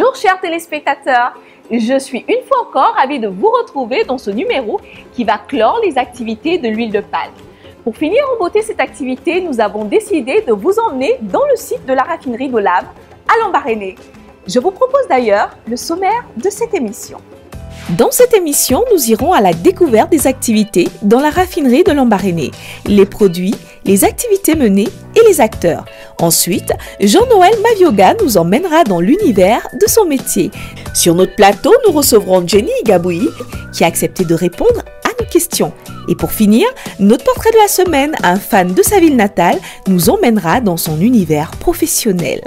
Bonjour chers téléspectateurs, je suis une fois encore ravie de vous retrouver dans ce numéro qui va clore les activités de l'huile de palme. Pour finir en beauté cette activité, nous avons décidé de vous emmener dans le site de la raffinerie d'Olam à Lambaréné. Je vous propose d'ailleurs le sommaire de cette émission. Dans cette émission, nous irons à la découverte des activités dans la raffinerie de Lambaréné, les produits, les activités menées et les acteurs. Ensuite, Jean-Noël Mavioga nous emmènera dans l'univers de son métier. Sur notre plateau, nous recevrons Jenny Gaboui qui a accepté de répondre à nos questions. Et pour finir, notre portrait de la semaine, un fan de sa ville natale, nous emmènera dans son univers professionnel.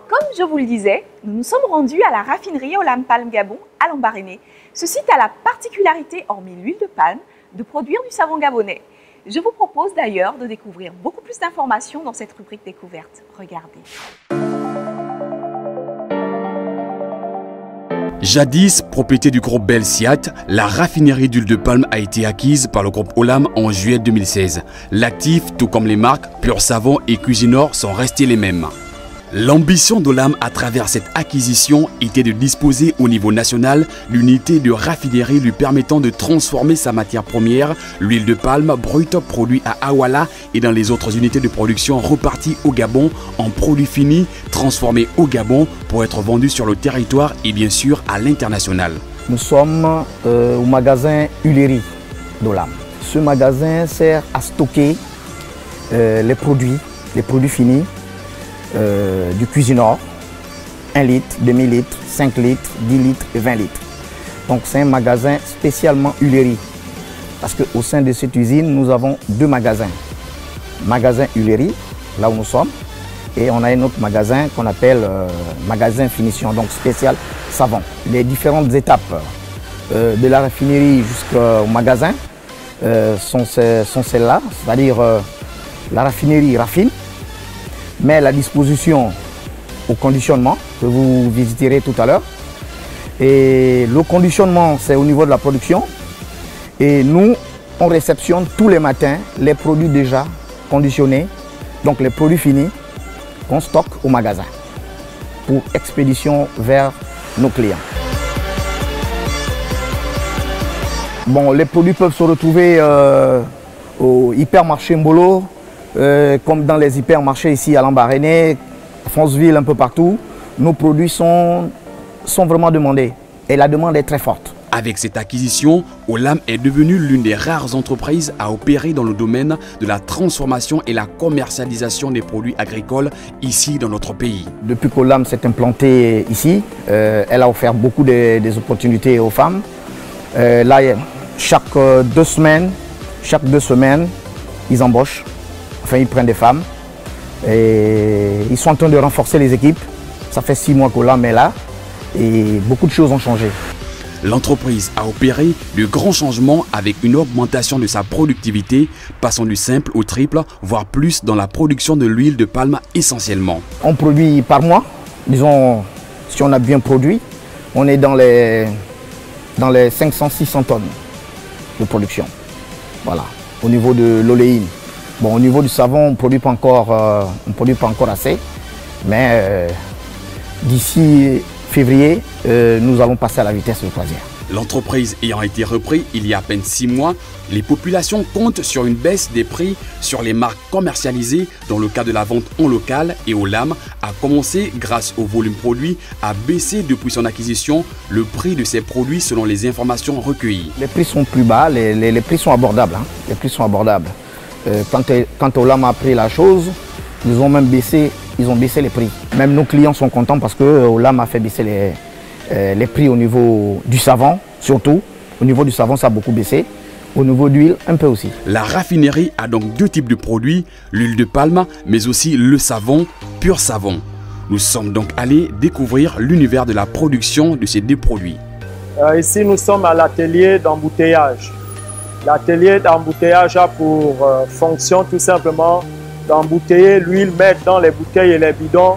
Comme je vous le disais, nous nous sommes rendus à la raffinerie Olam Palm Gabon à Lambaréné. Ce site a la particularité, hormis l'huile de palme, de produire du savon gabonais. Je vous propose d'ailleurs de découvrir beaucoup plus d'informations dans cette rubrique découverte. Regardez. Jadis, propriété du groupe Belsiat, la raffinerie d'huile de palme a été acquise par le groupe Olam en juillet 2016. L'actif, tout comme les marques Pur Savon et Cuisinor, sont restés les mêmes. L'ambition d'Olam à travers cette acquisition était de disposer au niveau national l'unité de raffinerie lui permettant de transformer sa matière première, l'huile de palme brute produite à Awala et dans les autres unités de production reparties au Gabon en produits finis transformés au Gabon pour être vendus sur le territoire et bien sûr à l'international. Nous sommes au magasin Huilerie d'Olam. Ce magasin sert à stocker les produits finis. Du Cuisinor, 1 litre, demi-litre, 5 litres, 10 litres et 20 litres. Donc c'est un magasin spécialement huilerie. Parce qu'au sein de cette usine, nous avons 2 magasins. Magasin huilerie, là où nous sommes, et on a un autre magasin qu'on appelle magasin finition, donc spécial savon. Les différentes étapes de la raffinerie jusqu'au magasin sont celles-là, c'est-à-dire la raffinerie raffine, met la disposition au conditionnement que vous visiterez tout à l'heure. Et le conditionnement, c'est au niveau de la production. Et nous, on réceptionne tous les matins les produits déjà conditionnés, donc les produits finis qu'on stocke au magasin pour expédition vers nos clients. Bon, les produits peuvent se retrouver au hypermarché Mbolo, comme dans les hypermarchés ici à Lambaréné, Franceville, un peu partout. Nos produits sont vraiment demandés et la demande est très forte. Avec cette acquisition, Olam est devenue l'une des rares entreprises à opérer dans le domaine de la transformation et la commercialisation des produits agricoles ici dans notre pays. Depuis qu'Olam s'est implanté ici, elle a offert beaucoup des opportunités aux femmes. Là, chaque 2 semaines, ils embauchent. Enfin, ils prennent des femmes et ils sont en train de renforcer les équipes. Ça fait 6 mois qu'Olam est là et beaucoup de choses ont changé. L'entreprise a opéré de grands changements avec une augmentation de sa productivité, passant du simple au triple, voire plus dans la production de l'huile de palme essentiellement. On produit par mois, disons, si on a bien produit, on est dans les 500-600 tonnes de production. Voilà, au niveau de l'oléine. Bon, au niveau du savon, on ne produit pas encore assez, mais d'ici février, nous allons passer à la vitesse de croisière. L'entreprise ayant été reprise il y a à peine 6 mois, les populations comptent sur une baisse des prix sur les marques commercialisées dans le cas de la vente en local et Olam a commencé, grâce au volume produit, à baisser depuis son acquisition le prix de ces produits selon les informations recueillies. Les prix sont plus bas, les prix sont abordables. Hein. Les prix sont abordables. Quand Olam a pris la chose, ils ont baissé les prix. Même nos clients sont contents parce que Olam a fait baisser les prix au niveau du savon, surtout. Au niveau du savon, ça a beaucoup baissé. Au niveau d'huile, un peu aussi. La raffinerie a donc 2 types de produits, l'huile de palme, mais aussi le savon, Pur Savon. Nous sommes donc allés découvrir l'univers de la production de ces 2 produits. Ici, nous sommes à l'atelier d'embouteillage. L'atelier d'embouteillage a pour fonction tout simplement d'embouteiller l'huile, mettre dans les bouteilles et les bidons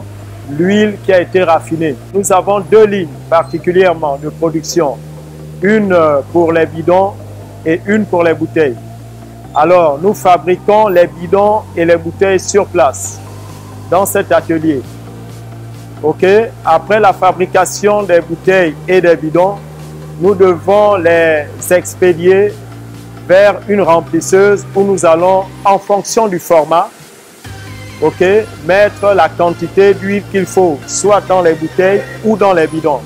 l'huile qui a été raffinée. Nous avons 2 lignes particulièrement de production, une pour les bidons et une pour les bouteilles. Alors, nous fabriquons les bidons et les bouteilles sur place, dans cet atelier. Ok, après la fabrication des bouteilles et des bidons, nous devons les expédier vers une remplisseuse où nous allons, en fonction du format, ok, mettre la quantité d'huile qu'il faut, soit dans les bouteilles ou dans les bidons.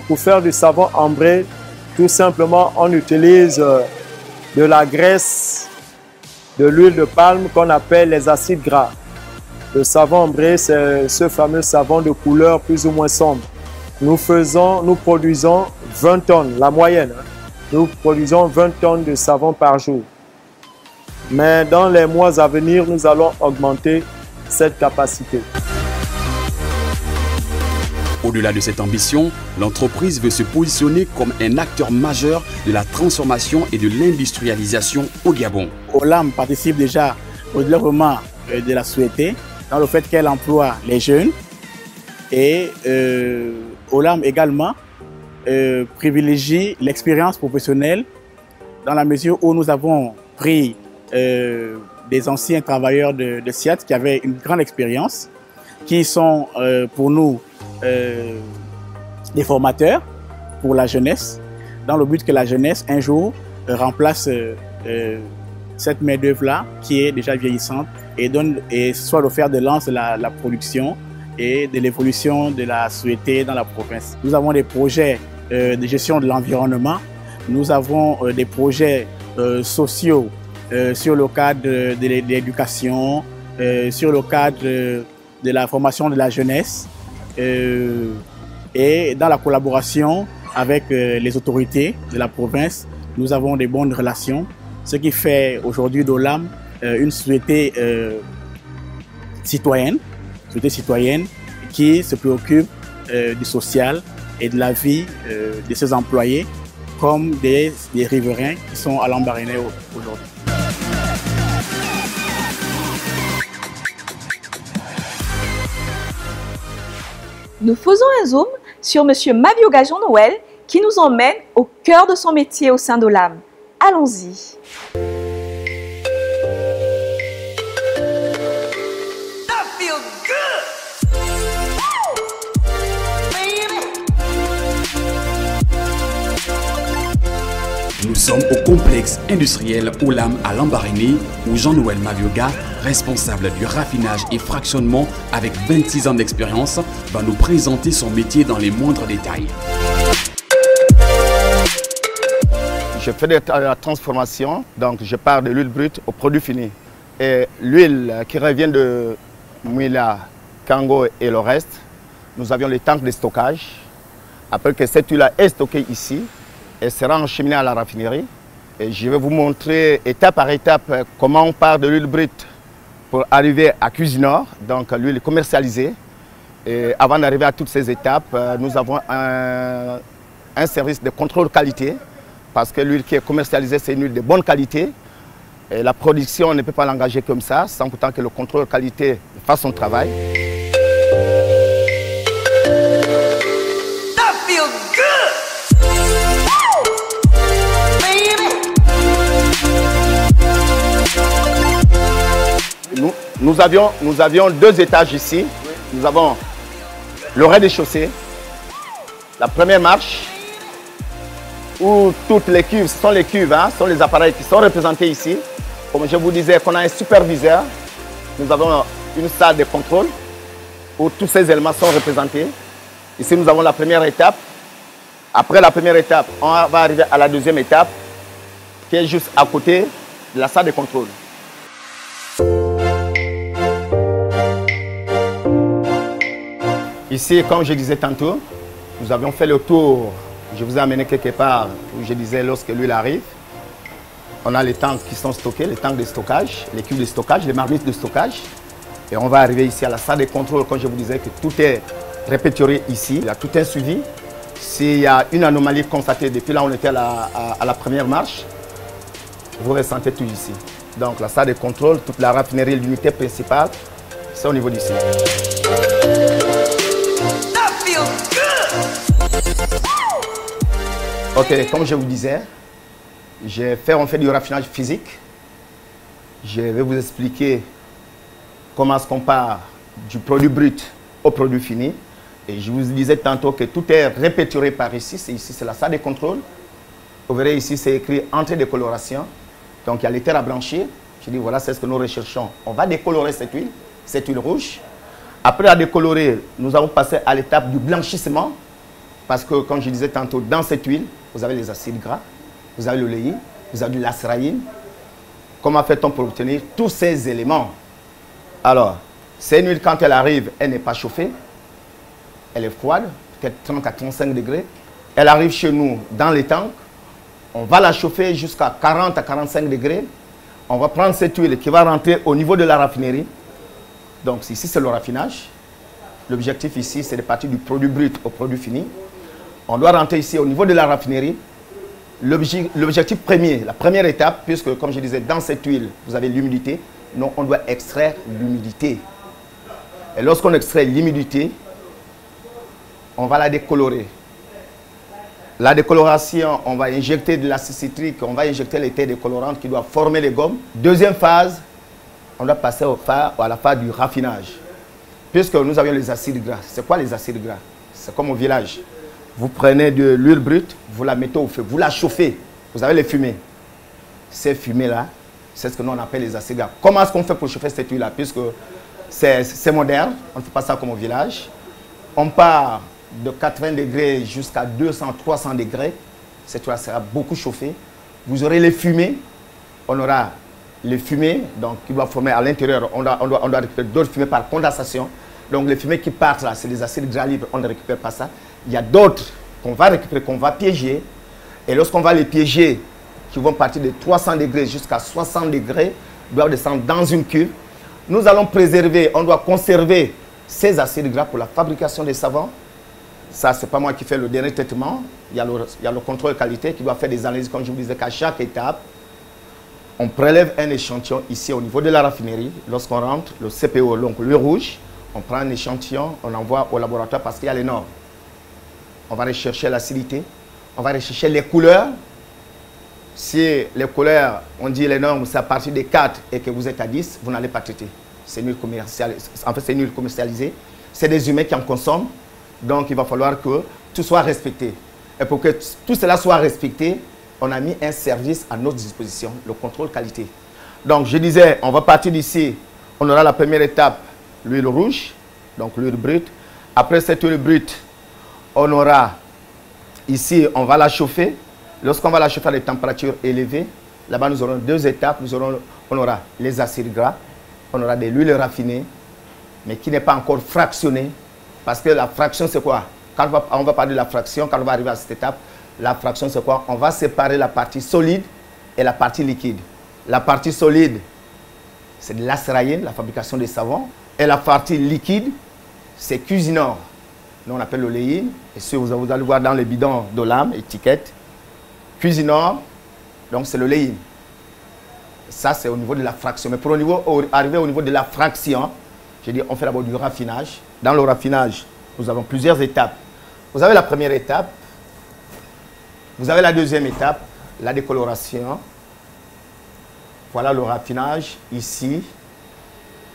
Pour faire du savon ambré, tout simplement, on utilise de la graisse, de l'huile de palme qu'on appelle les acides gras. Le savon ambré, c'est ce fameux savon de couleur plus ou moins sombre. Nous produisons 20 tonnes, la moyenne. Nous produisons 20 tonnes de savon par jour. Mais dans les mois à venir, nous allons augmenter cette capacité. Au-delà de cette ambition, l'entreprise veut se positionner comme un acteur majeur de la transformation et de l'industrialisation au Gabon. Olam participe déjà au développement de la société dans le fait qu'elle emploie les jeunes et Olam également privilégie l'expérience professionnelle dans la mesure où nous avons pris des anciens travailleurs de SIAT qui avaient une grande expérience, qui sont pour nous des formateurs pour la jeunesse, dans le but que la jeunesse, un jour, remplace cette main-d'œuvre-là qui est déjà vieillissante et soit le fer de lance de la production et de l'évolution de la société dans la province. Nous avons des projets de gestion de l'environnement, nous avons des projets sociaux sur le cadre de l'éducation, sur le cadre de la formation de la jeunesse et dans la collaboration avec les autorités de la province, nous avons des bonnes relations, ce qui fait aujourd'hui d'Olam une société citoyenne qui se préoccupe du social et de la vie de ses employés comme des riverains qui sont à Lambaréné aujourd'hui. Nous faisons un zoom sur M. Mavioga Jean-Noël qui nous emmène au cœur de son métier au sein d'Olam. Allons-y. Nous sommes au complexe industriel Olam à Lambaréné où Jean-Noël Mavioga, responsable du raffinage et fractionnement avec 26 ans d'expérience, va nous présenter son métier dans les moindres détails. Je fais de la transformation, donc je pars de l'huile brute au produit fini. Et l'huile qui revient de Mouila, Kango et le reste, nous avions les tanks de stockage. Après que cette huile est stockée ici, elle sera encheminée à la raffinerie. Et je vais vous montrer étape par étape comment on part de l'huile brute pour arriver à Cuisinor, donc l'huile commercialisée. Et avant d'arriver à toutes ces étapes, nous avons un service de contrôle qualité parce que l'huile qui est commercialisée, c'est une huile de bonne qualité. Et la production, on ne peut pas l'engager comme ça, sans pourtant que le contrôle qualité fasse son travail. Nous avions deux étages ici. Nous avons le rez-de-chaussée, la première marche, où toutes les cuves, ce sont les cuves, ce sont les appareils qui sont représentés ici. Comme je vous disais, qu'on a un superviseur. Nous avons une salle de contrôle où tous ces éléments sont représentés. Ici, nous avons la première étape. Après la première étape, on va arriver à la deuxième étape, qui est juste à côté de la salle de contrôle. Ici, comme je disais tantôt, nous avions fait le tour. Je vous ai amené quelque part où je disais lorsque l'huile arrive. On a les tanks qui sont stockés, les tanks de stockage, les cubes de stockage, les marmites de stockage. Et on va arriver ici à la salle de contrôle, comme je vous disais, que tout est répertorié ici. Il y a tout un suivi. S'il y a une anomalie constatée depuis là où on était à la première marche, vous ressentez tout ici. Donc la salle de contrôle, toute la raffinerie, l'unité principale, c'est au niveau d'ici. Ok, comme je vous disais, on fait du raffinage physique. je vais vous expliquer comment est-ce qu'on part du produit brut au produit fini. Et je vous disais tantôt que tout est répertorié par ici. Ici, c'est la salle de contrôle. Vous verrez ici, c'est écrit entrée de coloration. Donc, il y a les terres à blanchir. Je dis, voilà, c'est ce que nous recherchons. On va décolorer cette huile rouge. Après la décolorer, nous allons passer à l'étape du blanchissement. Parce que, comme je disais tantôt, dans cette huile, vous avez les acides gras, vous avez l'oléine, vous avez de l'acéraïne. Comment fait-on pour obtenir tous ces éléments? Alors, cette huile, quand elle arrive, elle n'est pas chauffée. Elle est froide, peut-être 30 à 35 degrés. Elle arrive chez nous dans les tanks. On va la chauffer jusqu'à 40 à 45 degrés. On va prendre cette huile qui va rentrer au niveau de la raffinerie. Donc ici, c'est le raffinage. L'objectif ici, c'est de partir du produit brut au produit fini. On doit rentrer ici au niveau de la raffinerie. L'objectif premier, la première étape, puisque comme je disais, dans cette huile, vous avez l'humidité. Donc on doit extraire l'humidité. Et lorsqu'on extrait l'humidité, on va la décolorer. La décoloration, on va injecter de l'acide citrique, on va injecter les terres décolorantes qui doivent former les gommes. Deuxième phase, on doit passer à la phase du raffinage. Puisque nous avions les acides gras. C'est quoi les acides gras? C'est comme au village. Vous prenez de l'huile brute, vous la mettez au feu, vous la chauffez. Vous avez les fumées. Ces fumées-là, c'est ce que nous on appelle les acides gras. Comment est-ce qu'on fait pour chauffer cette huile-là? Puisque c'est moderne, on ne fait pas ça comme au village. On part de 80 degrés jusqu'à 200, 300 degrés. Cette huile sera beaucoup chauffée. Vous aurez les fumées. On aura les fumées donc, qui doivent former à l'intérieur. On doit récupérer d'autres fumées par condensation. Donc les fumées qui partent là, c'est des acides gras libres. On ne récupère pas ça. Il y a d'autres qu'on va récupérer, qu'on va piéger. Et lorsqu'on va les piéger, qui vont partir de 300 degrés jusqu'à 60 degrés, doivent descendre dans une cuve. Nous allons préserver, on doit conserver ces acides gras pour la fabrication des savons. Ça, ce n'est pas moi qui fais le dernier traitement. Il y a le contrôle qualité qui doit faire des analyses, comme je vous disais, qu'à chaque étape, on prélève un échantillon ici au niveau de la raffinerie. Lorsqu'on rentre, le CPO, donc l'huile rouge, on prend un échantillon, on envoie au laboratoire parce qu'il y a les normes. On va rechercher l'acidité, on va rechercher les couleurs. Si les couleurs, on dit les normes, c'est à partir de 4 et que vous êtes à 10, vous n'allez pas traiter. C'est une huile commercialisée. En fait, c'est une huile commercialisée. C'est des humains qui en consomment. Donc, il va falloir que tout soit respecté. Et pour que tout cela soit respecté, on a mis un service à notre disposition, le contrôle qualité. Donc, je disais, on va partir d'ici. On aura la première étape, l'huile rouge, donc l'huile brute. Après cette huile brute, on aura ici, on va la chauffer. Lorsqu'on va la chauffer à des températures élevées, là-bas, nous aurons deux étapes. On aura les acides gras, on aura de l'huile raffinée, mais qui n'est pas encore fractionnée. Parce que la fraction, c'est quoi? Quand on va parler de la fraction, quand on va arriver à cette étape, la fraction, c'est quoi? On va séparer la partie solide et la partie liquide. La partie solide, c'est de l'acéraïne, la fabrication des savons. Et la partie liquide, c'est Cuisinor. Nous, on appelle l'oléine. Et si vous allez voir dans les bidons d'Olam, étiquette, Cuisinor, donc c'est l'oléine. Ça, c'est au niveau de la fraction. Mais pour arriver au niveau de la fraction, je dis, on fait d'abord du raffinage. Dans le raffinage, nous avons plusieurs étapes. Vous avez la première étape. Vous avez la deuxième étape, la décoloration. Voilà le raffinage ici.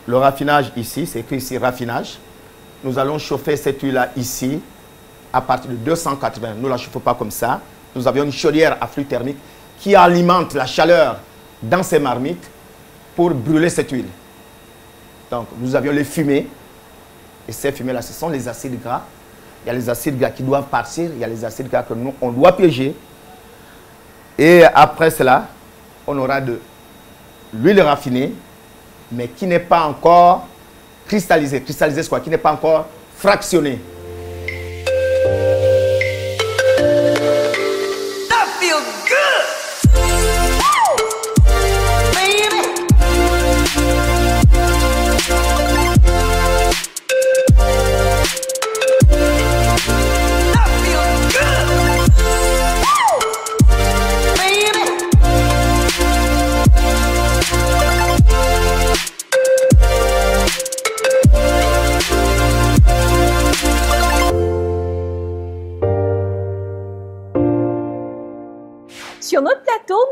Le raffinage ici, c'est écrit ici raffinage. Nous allons chauffer cette huile-là ici à partir de 280. Nous ne la chauffons pas comme ça. Nous avions une chaudière à flux thermique qui alimente la chaleur dans ces marmites pour brûler cette huile. Donc, nous avions les fumées. Et ces fumées-là, ce sont les acides gras. Il y a les acides gras qui doivent partir. Il y a les acides gras que nous, on doit piéger. Et après cela, on aura de l'huile raffinée, mais qui n'est pas encore cristallisée. Cristallisée, c'est quoi? Qui n'est pas encore fractionnée.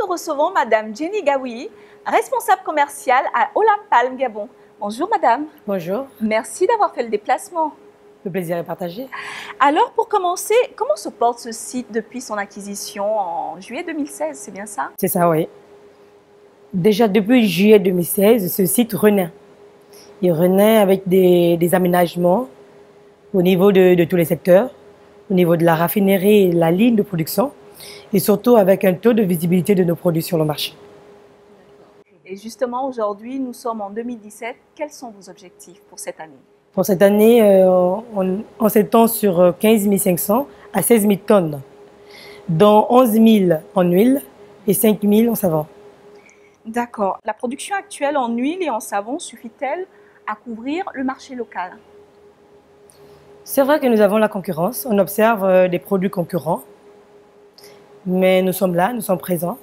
nous recevons Madame Jenny Gaoui, responsable commerciale à Olam Palm Gabon. Bonjour Madame. Bonjour. Merci d'avoir fait le déplacement. Le plaisir est partagé. Alors pour commencer, comment se porte ce site depuis son acquisition en juillet 2016, c'est bien ça? C'est ça, oui. Déjà depuis juillet 2016, ce site renaît. Il renaît avec des aménagements au niveau de tous les secteurs, au niveau de la raffinerie et de la ligne de production, et surtout avec un taux de visibilité de nos produits sur le marché. Et justement, aujourd'hui, nous sommes en 2017. Quels sont vos objectifs pour cette année? Pour cette année, on s'étend sur 15 500 à 16 000 tonnes, dont 11 000 en huile et 5 000 en savon. D'accord. La production actuelle en huile et en savon suffit-elle à couvrir le marché local? C'est vrai que nous avons la concurrence. On observe des produits concurrents, mais nous sommes là, nous sommes présents,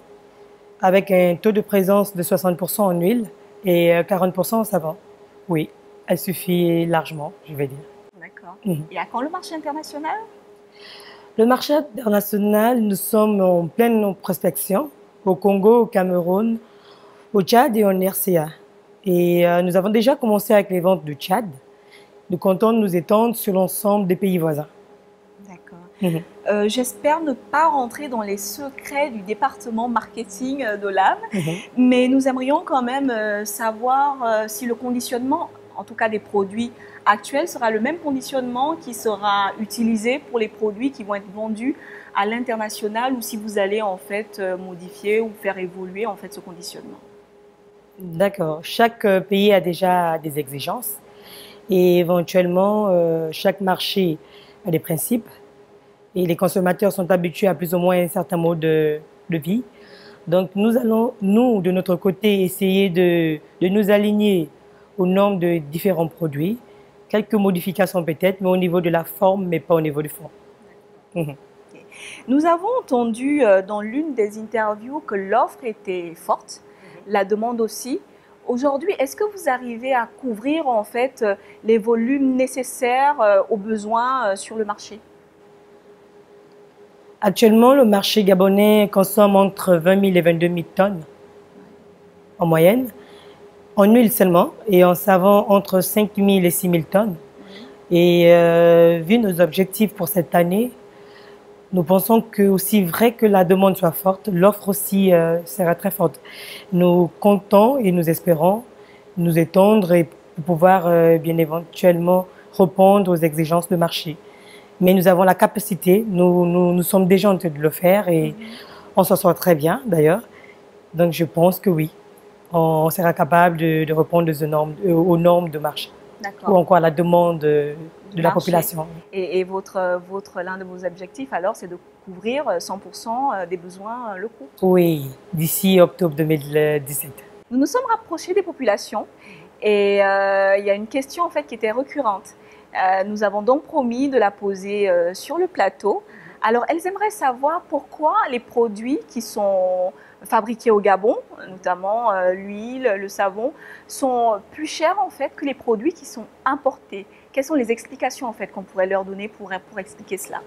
avec un taux de présence de 60% en huile et 40% en savon. Oui, elle suffit largement, je vais dire. D'accord. Et à quand le marché international? Le marché international, nous sommes en pleine prospection au Congo, au Cameroun, au Tchad et en RCA. Et nous avons déjà commencé avec les ventes du Tchad. Nous comptons nous étendre sur l'ensemble des pays voisins. D'accord. J'espère ne pas rentrer dans les secrets du département marketing d'Olam, mais nous aimerions quand même savoir si le conditionnement, en tout cas des produits actuels, sera le même conditionnement qui sera utilisé pour les produits qui vont être vendus à l'international, ou si vous allez en fait modifier ou faire évoluer en fait ce conditionnement. D'accord. Chaque pays a déjà des exigences et éventuellement chaque marché a des principes et les consommateurs sont habitués à plus ou moins un certain mode de vie. Donc nous allons, nous, de notre côté, essayer de nous aligner aux normes de différents produits. Quelques modifications peut-être, mais au niveau de la forme, mais pas au niveau du fond. Nous avons entendu dans l'une des interviews que l'offre était forte, la demande aussi. Aujourd'hui, est-ce que vous arrivez à couvrir en fait les volumes nécessaires aux besoins sur le marché? Actuellement, le marché gabonais consomme entre 20 000 et 22 000 tonnes en moyenne, en huile seulement, et en savon entre 5 000 et 6 000 tonnes. Et vu nos objectifs pour cette année, nous pensons que, aussi vrai que la demande soit forte, l'offre aussi sera très forte. Nous comptons et nous espérons nous étendre et pouvoir bien éventuellement répondre aux exigences de marché. Mais nous avons la capacité, nous sommes déjà en train de le faire et on s'en sort très bien d'ailleurs. Donc je pense que oui, on sera capable de répondre aux normes de marché ou encore à la demande de la population. Et l'un de vos objectifs alors, c'est de couvrir 100% des besoins locaux? Oui, d'ici octobre 2017. Nous nous sommes rapprochés des populations et il y a une question en fait qui était récurrente. Nous avons donc promis de la poser sur le plateau. Alors, elles aimeraient savoir pourquoi les produits qui sont fabriqués au Gabon, notamment l'huile, le savon, sont plus chers en fait que les produits qui sont importés. Quelles sont les explications en fait qu'on pourrait leur donner pour expliquer cela?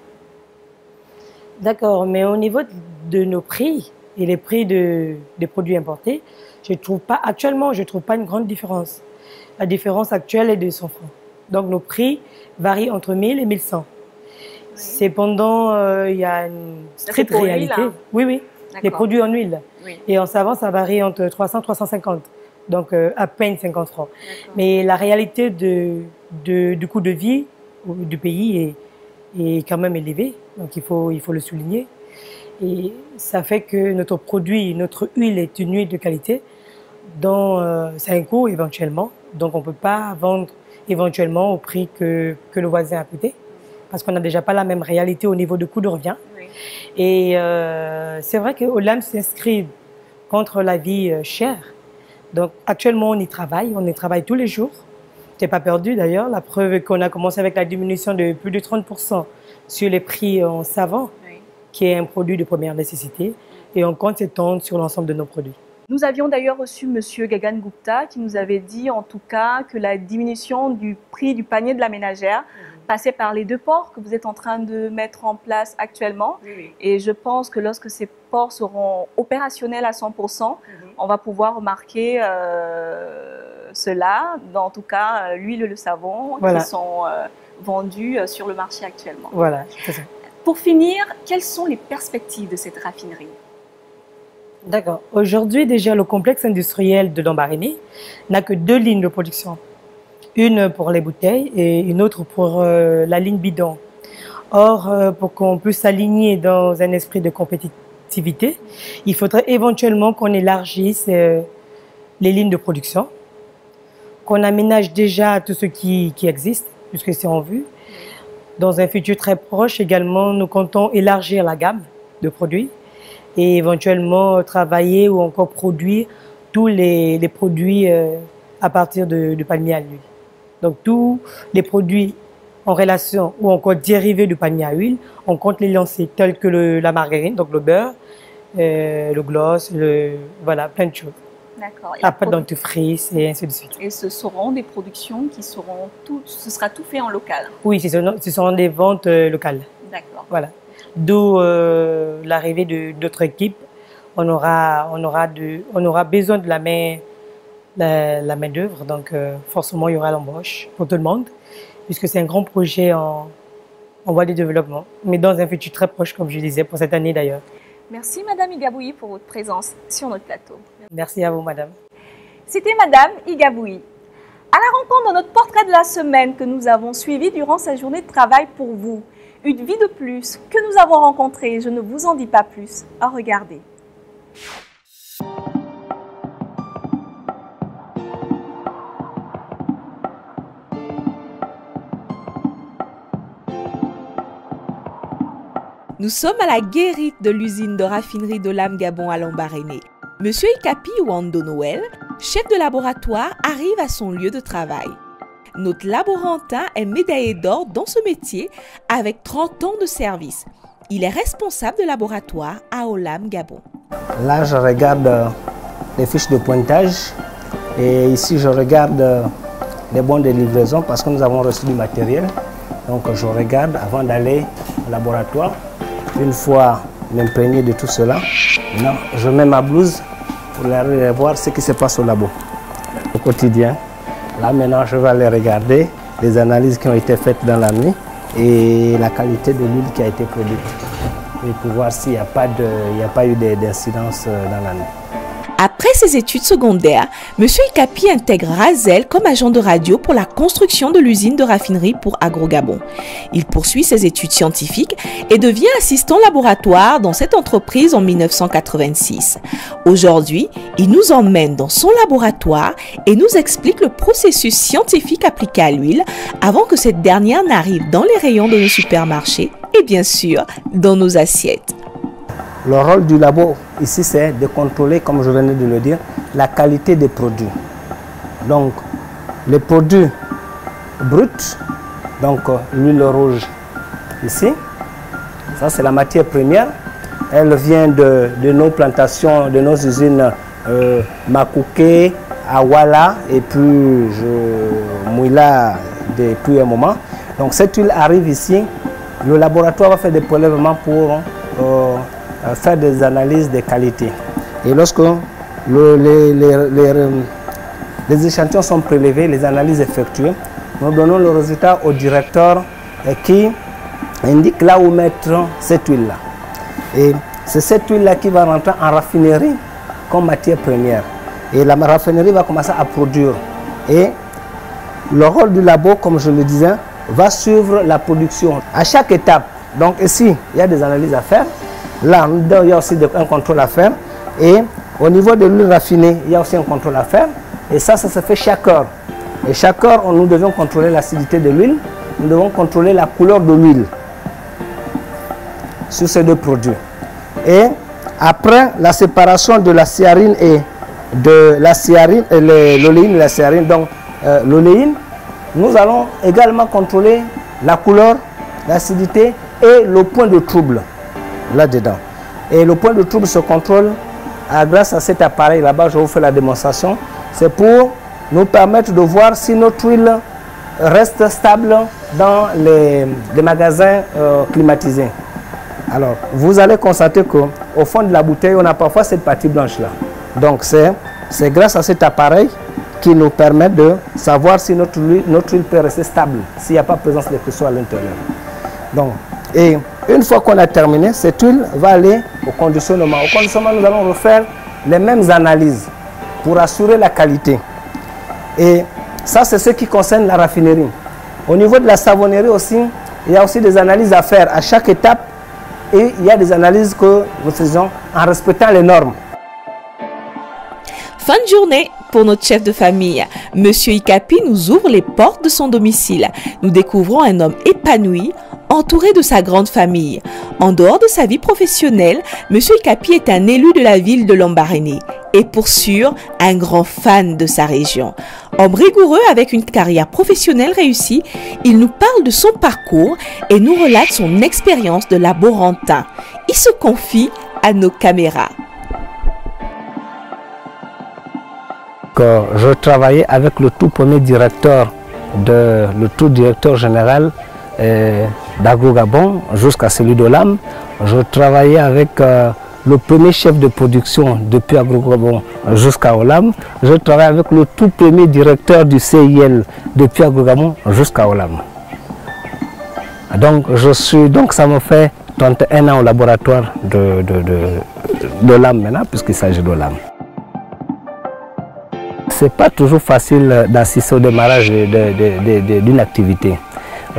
D'accord, mais au niveau de nos prix et les prix des produits importés, actuellement, je ne trouve pas une grande différence. La différence actuelle est de 100 francs. Donc nos prix varient entre 1000 et 1100. Cependant, il y a une stricte réalité. Huile, hein? Oui. Les produits en huile. Oui. Et en savon, ça varie entre 300 et 350. Donc à peine 50 francs. Mais la réalité du coût de vie du pays est quand même élevée. Donc il faut le souligner. Et ça fait que notre huile est une huile de qualité dont c'est un coût éventuellement. Donc on ne peut pas vendre éventuellement au prix que le voisin a coûté, parce qu'on n'a déjà pas la même réalité au niveau de coût de revient. Et c'est vrai que Olam s'inscrit contre la vie chère. Donc actuellement, on y travaille tous les jours. Je n'ai pas perdu d'ailleurs, la preuve qu'on a commencé avec la diminution de plus de 30% sur les prix en savon, qui est un produit de première nécessité, et on compte s'étendre sur l'ensemble de nos produits. Nous avions d'ailleurs reçu M. Gagan Gupta qui nous avait dit en tout cas que la diminution du prix du panier de la ménagère passer par les 2 ports que vous êtes en train de mettre en place actuellement. Et je pense que lorsque ces ports seront opérationnels à 100%, on va pouvoir remarquer cela, en tout cas l'huile et le savon qui sont vendus sur le marché actuellement. Voilà, c'est ça. Pour finir, quelles sont les perspectives de cette raffinerie? D'accord. Aujourd'hui, déjà, le complexe industriel de Lambaréné n'a que 2 lignes de production. Une pour les bouteilles et une autre pour la ligne bidon. Or, pour qu'on puisse s'aligner dans un esprit de compétitivité, il faudrait éventuellement qu'on élargisse les lignes de production, qu'on aménage déjà tout ce qui existe, puisque c'est en vue. Dans un futur très proche également, nous comptons élargir la gamme de produits et éventuellement travailler ou encore produire tous les produits à partir de palmier à l'huile. Donc tous les produits en relation ou encore dérivés du palmier à huile, on compte les lancer tels que la margarine, donc le beurre, le gloss, voilà, plein de choses. D'accord. La pâte dentifrice et ainsi de suite. Et ce seront des productions qui seront ce sera tout fait en local? Oui, ce seront des ventes locales. D'accord. Voilà. D'où l'arrivée de d'autres équipes. On aura besoin de la main d'œuvre, donc forcément il y aura l'embauche pour tout le monde, puisque c'est un grand projet en voie de développement, mais dans un futur très proche, comme je disais, pour cette année d'ailleurs. Merci Madame Igaboui pour votre présence sur notre plateau. Merci à vous Madame. C'était Madame Igaboui. À la rencontre de notre portrait de la semaine que nous avons suivi durant sa journée de travail pour vous. Une vie de plus que nous avons rencontrée, je ne vous en dis pas plus. À regarder. Nous sommes à la guérite de l'usine de raffinerie d'Olam Gabon à Lambaréné. Monsieur Ikapi Wando Noël, chef de laboratoire, arrive à son lieu de travail. Notre laborantin est médaillé d'or dans ce métier avec 30 ans de service. Il est responsable de laboratoire à Olam Gabon. Là, je regarde les fiches de pointage et ici, je regarde les bons de livraison parce que nous avons reçu du matériel. Donc, je regarde avant d'aller au laboratoire. Une fois m'imprégné de tout cela, je mets ma blouse pour aller voir ce qui se passe au labo au quotidien. Là maintenant je vais aller regarder les analyses qui ont été faites dans la nuit et la qualité de l'huile qui a été produite et pour voir s'il n'y a pas eu d'incidence dans la nuit. Après ses études secondaires, M. Ikapi intègre Razel comme agent de radio pour la construction de l'usine de raffinerie pour AgroGabon. Il poursuit ses études scientifiques et devient assistant laboratoire dans cette entreprise en 1986. Aujourd'hui, il nous emmène dans son laboratoire et nous explique le processus scientifique appliqué à l'huile avant que cette dernière n'arrive dans les rayons de nos supermarchés et bien sûr dans nos assiettes. Le rôle du labo ici, c'est de contrôler, comme je venais de le dire, la qualité des produits. Donc, les produits bruts, donc l'huile rouge ici, ça c'est la matière première. Elle vient de nos plantations, de nos usines Makouké, Awala et puis Mouila depuis un moment. Donc cette huile arrive ici, le laboratoire va faire des prélèvements pour faire des analyses de qualité. Et lorsque les échantillons sont prélevés, les analyses effectuées, nous donnons le résultat au directeur qui indique là où mettre cette huile-là. Et c'est cette huile-là qui va rentrer en raffinerie comme matière première. Et la raffinerie va commencer à produire. Et le rôle du labo, comme je le disais, va suivre la production à chaque étape. Donc ici, il y a des analyses à faire. Là, il y a aussi un contrôle à faire. Et au niveau de l'huile raffinée, il y a aussi un contrôle à faire. Et ça se fait chaque heure. Et chaque heure, nous devons contrôler l'acidité de l'huile. Nous devons contrôler la couleur de l'huile sur ces deux produits. Et après la séparation de la stéarine et de la stéarine, l'oléine et la stéarine, donc l'oléine, nous allons également contrôler la couleur, l'acidité et le point de trouble là-dedans. Et le point de trouble se contrôle grâce à cet appareil là-bas, je vous fais la démonstration. C'est pour nous permettre de voir si notre huile reste stable dans les magasins climatisés. Alors, vous allez constater qu'au fond de la bouteille, on a parfois cette partie blanche-là. Donc, c'est grâce à cet appareil qui nous permet de savoir si notre huile peut rester stable, s'il n'y a pas présence de cristaux à l'intérieur. Donc, et une fois qu'on a terminé, cette huile va aller au conditionnement. Au conditionnement, nous allons refaire les mêmes analyses pour assurer la qualité. Et ça, c'est ce qui concerne la raffinerie. Au niveau de la savonnerie aussi, il y a aussi des analyses à faire à chaque étape. Et il y a des analyses que nous faisons en respectant les normes. Fin de journée pour notre chef de famille. Monsieur Ikapi nous ouvre les portes de son domicile. Nous découvrons un homme épanoui, entouré de sa grande famille. En dehors de sa vie professionnelle, Monsieur Ikapi est un élu de la ville de Lambaréné et pour sûr, un grand fan de sa région. Homme rigoureux avec une carrière professionnelle réussie, il nous parle de son parcours et nous relate son expérience de laborantin. Il se confie à nos caméras. Je travaillais avec le tout premier directeur, le tout directeur général d'Agro-Gabon jusqu'à celui d'Olam. Je travaillais avec le premier chef de production depuis Agro-Gabon jusqu'à Olam. Je travaille avec le tout premier directeur du CIL depuis Agro-Gabon jusqu'à Olam. Donc ça me fait 31 ans au laboratoire d'Olam maintenant, puisqu'il s'agit d'Olam. C'est pas toujours facile d'assister au démarrage d'une activité.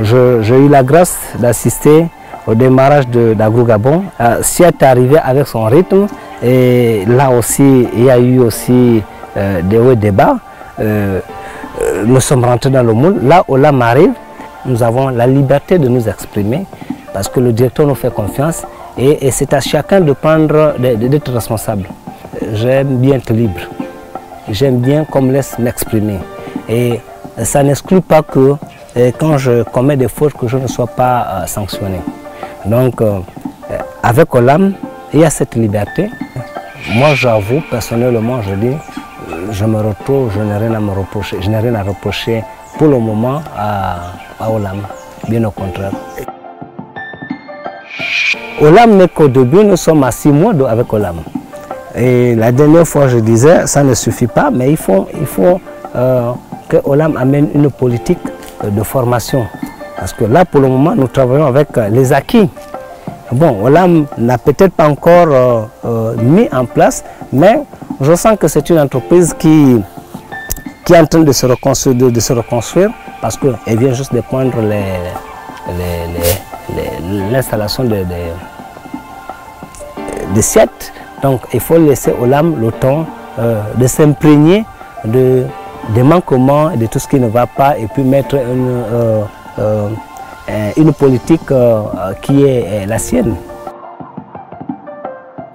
J'ai eu la grâce d'assister au démarrage d'Agro-Gabon. SIAT est arrivé avec son rythme et là aussi, il y a eu aussi des hauts et des bas. Nous sommes rentrés dans le moule. Là, Olam arrive, nous avons la liberté de nous exprimer parce que le directeur nous fait confiance et c'est à chacun de prendre, d'être responsable. J'aime bien être libre. J'aime bien qu'on me laisse m'exprimer. Et ça n'exclut pas que quand je commets des fautes, que je ne sois pas sanctionné. Donc, avec Olam, il y a cette liberté. Moi, j'avoue, personnellement, je dis, je me retrouve, je n'ai rien à me reprocher. Je n'ai rien à reprocher pour le moment à Olam, bien au contraire. Olam n'est qu'au début, nous sommes à 6 mois avec Olam. Et la dernière fois, je disais, ça ne suffit pas, mais il faut que Olam amène une politique de formation. Parce que là, pour le moment, nous travaillons avec les acquis. Bon, Olam n'a peut-être pas encore mis en place, mais je sens que c'est une entreprise qui est en train de se reconstruire, parce qu'elle vient juste de prendre l'installation des SIAT. Donc il faut laisser Olam le temps de s'imprégner des manquements et de tout ce qui ne va pas et puis mettre une politique qui est la sienne.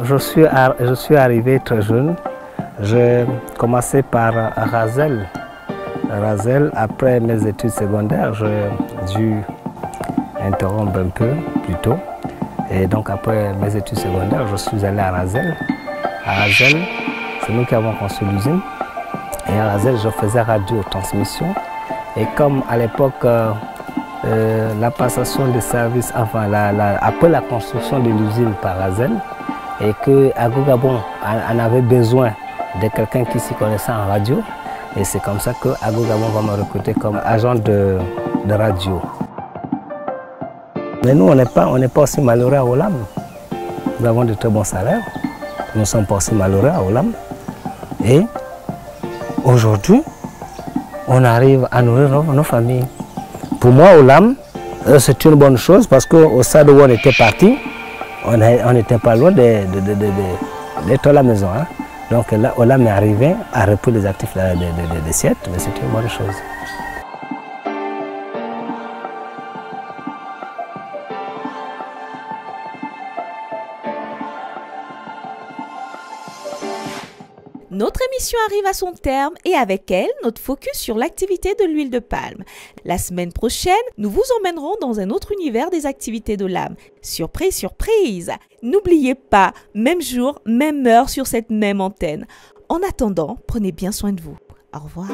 Je suis arrivé très jeune. J'ai commencé par Razel. Après mes études secondaires, j'ai dû interrompre un peu plus tôt. Et donc après mes études secondaires, je suis allé à Razel. À Razel, c'est nous qui avons construit l'usine. Et à Razel, je faisais radio-transmission. Et comme à l'époque, la passation des services, enfin après la construction de l'usine par Razel, et que Agro-Gabon en avait besoin de quelqu'un qui s'y connaissait en radio. Et c'est comme ça que Agro-Gabon va me recruter comme agent de radio. Mais nous, on n'est pas aussi malheureux à Olam. Nous avons de très bons salaires. Nous ne sommes pas aussi malheureux à Olam. Et aujourd'hui, on arrive à nourrir nos familles. Pour moi, Olam, c'est une bonne chose parce qu'au stade où on était parti, on n'était pas loin d'être à la maison. Hein. Donc là, Olam est arrivé à reprendre les actifs des SIAT, mais c'est une bonne chose. Notre émission arrive à son terme et avec elle, notre focus sur l'activité de l'huile de palme. La semaine prochaine, nous vous emmènerons dans un autre univers des activités d'Olam. Surprise, surprise! N'oubliez pas, même jour, même heure sur cette même antenne. En attendant, prenez bien soin de vous. Au revoir.